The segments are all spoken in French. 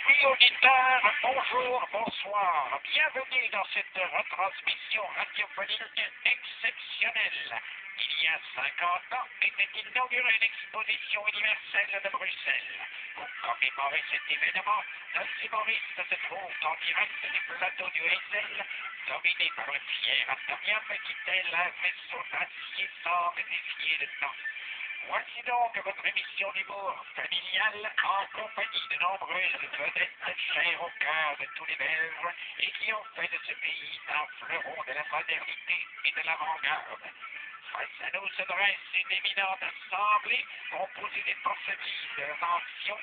Amis auditeurs, bonjour, bonsoir. Bienvenue dans cette retransmission radiophonique exceptionnelle. Il y a 50 ans était inaugurée l'exposition universelle de Bruxelles. Pour commémorer cet événement, nos humoristes se trouvent en direct du plateau du Heysel, dominé par le fier atomium qui, tel un vaisseau d'acier, semble défier le temps. Voici donc votre émission d'humour familiale en compagnie de nombreuses vedettes chères au cœur de tous les Belges et qui ont fait de ce pays un fleuron de la modernité et de l'avant-garde. Face à nous se dresse une éminente assemblée composée des forces vives de la nation,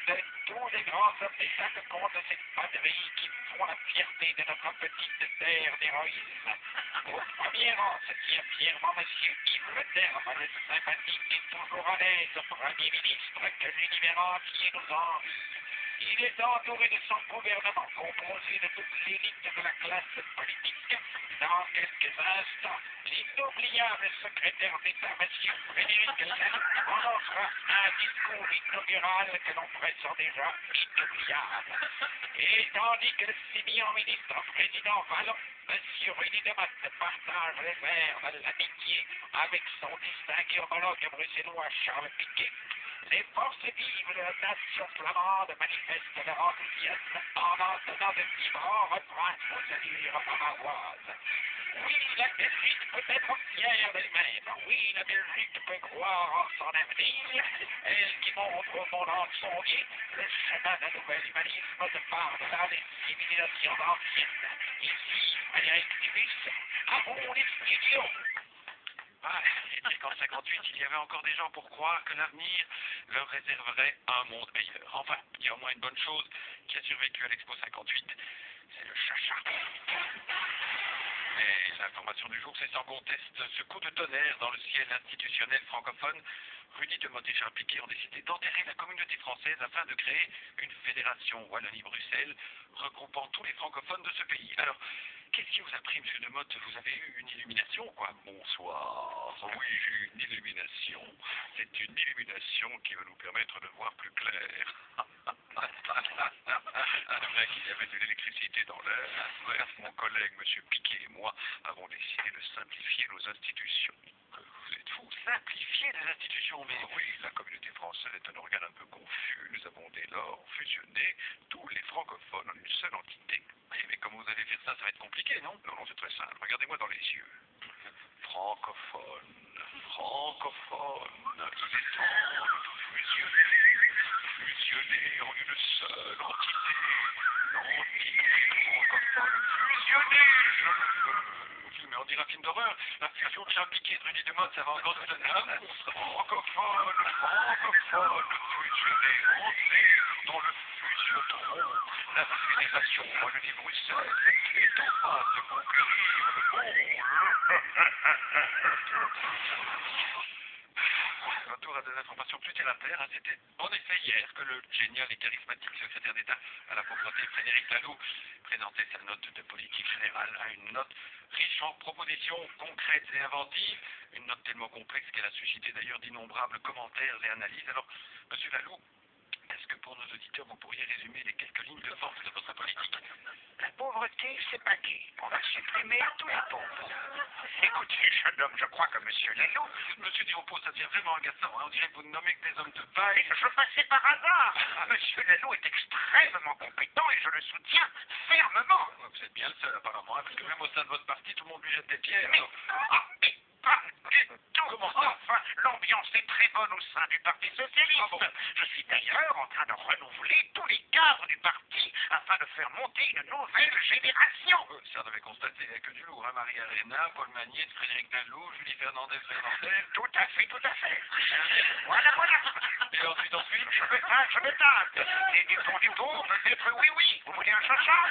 de tous les grands hommes d'État que compte cette patrie qui font la fierté de notre petite terre d'héroïsme. Au premier rang se tient fièrement M. Yves Le Terme, le sympathique et toujours à l'aise Premier ministre que l'univers entier nous envie. Il est entouré de son gouvernement, composé de toute l'élite de la classe politique. Dans quelques instants, l'inoubliable secrétaire d'État, M. Frédéric Laloux, prononcera un discours inaugural que l'on pressent déjà inoubliable. Et tandis que le sémillant ministre président Vallon, M. Rudy Demotte, partage les verres de l'amitié avec son distingué homologue bruxellois Charles Piquet, les forces vives de la nation flamande manifestent leur enthousiasme en entonnant de vibrants refrains aux allures bavaroises. Oui, la Belgique peut être fière d'elle-même. Oui, la Belgique peut croire en son avenir. Elle qui montre au monde entier le chemin d'un nouvel humanisme de par-delà les civilisations anciennes. Ici, Frédéric Dubus, à mon studio. Ah, et puis qu'en 58, il y avait encore des gens pour croire que l'avenir leur réserverait un monde meilleur. Enfin, il y a au moins une bonne chose qui a survécu à l'Expo 58, c'est le chacha. Mais l'information du jour, c'est sans conteste ce coup de tonnerre dans le ciel institutionnel francophone. Rudy Demotte et Charles Piquet ont décidé d'enterrer la communauté française afin de créer une fédération Wallonie-Bruxelles regroupant tous les francophones de ce pays. Alors, qu'est-ce qui vous a pris, monsieur Demotte? Vous avez eu une illumination, quoi? Bonsoir. Oui, j'ai eu une illumination. C'est une illumination qui va nous permettre de voir plus clair. C'est vrai qu'il y avait de l'électricité dans l'air. Mon collègue, monsieur Piquet et moi, avons décidé de simplifier nos institutions. Vous êtes fou. Simplifier les institutions, mais... Oui, la communauté française est un organe un peu confus. Nous avons dès lors fusionné tous les francophones en une seule entité. Mais comment vous allez faire ça? Ça va être compliqué, non? Non, c'est très simple. Regardez-moi dans les yeux. Francophone, francophone, il est temps de fusionner en une seule entité. L'entité francophone fusionnée, je le veux. Mais on dirait un film d'horreur. La fusion de Charles Piquet et de Rudy Demotte, ça va encore nous donner un monstre. Francophone, fusionné, entrez dans le fusionnetron. La fédération Wallonie-Bruxelles est en train de conquérir le monde. Retour à des informations plus terre à terre. C'était en effet hier que le génial et charismatique secrétaire d'État à la pauvreté, Frédéric Laloux, présentait sa note de politique générale à une note riche en propositions concrètes et inventives. Une note tellement complexe qu'elle a suscité d'ailleurs d'innombrables commentaires et analyses. Alors, monsieur Laloux, est-ce que pour nos auditeurs, vous pourriez résumer les quelques lignes de force de votre politique? La pauvreté, c'est pas gay. On va supprimer tous les pauvres. Écoutez, jeune homme, je crois que monsieur Laloux... Monsieur Diropos, ça devient vraiment agaçant. On dirait que vous ne nommez que des hommes de paille. Je passais par hasard. Monsieur Laloux est extrêmement compétent et je le soutiens fermement. Vous êtes bien le seul, apparemment, parce que même au sein de votre parti, tout le monde lui jette des pierres. Mais, Alors... mais pas du tout. Comment ça? Enfin, l'ambiance est très bonne au sein du Parti socialiste. Ah bon? Je suis d'ailleurs en train de renouveler tous les cadres du parti afin de faire monter une nouvelle génération. Ça devait constater, il n'y a que du lourd, hein? Marie Arena, Paul Magnier, Frédéric Laloux, Julie Fernandez. Tout à fait, tout à fait. Voilà, voilà. Et ensuite, Je me tâte. Et du ton, peut-être oui, oui. Vous voulez un chacha?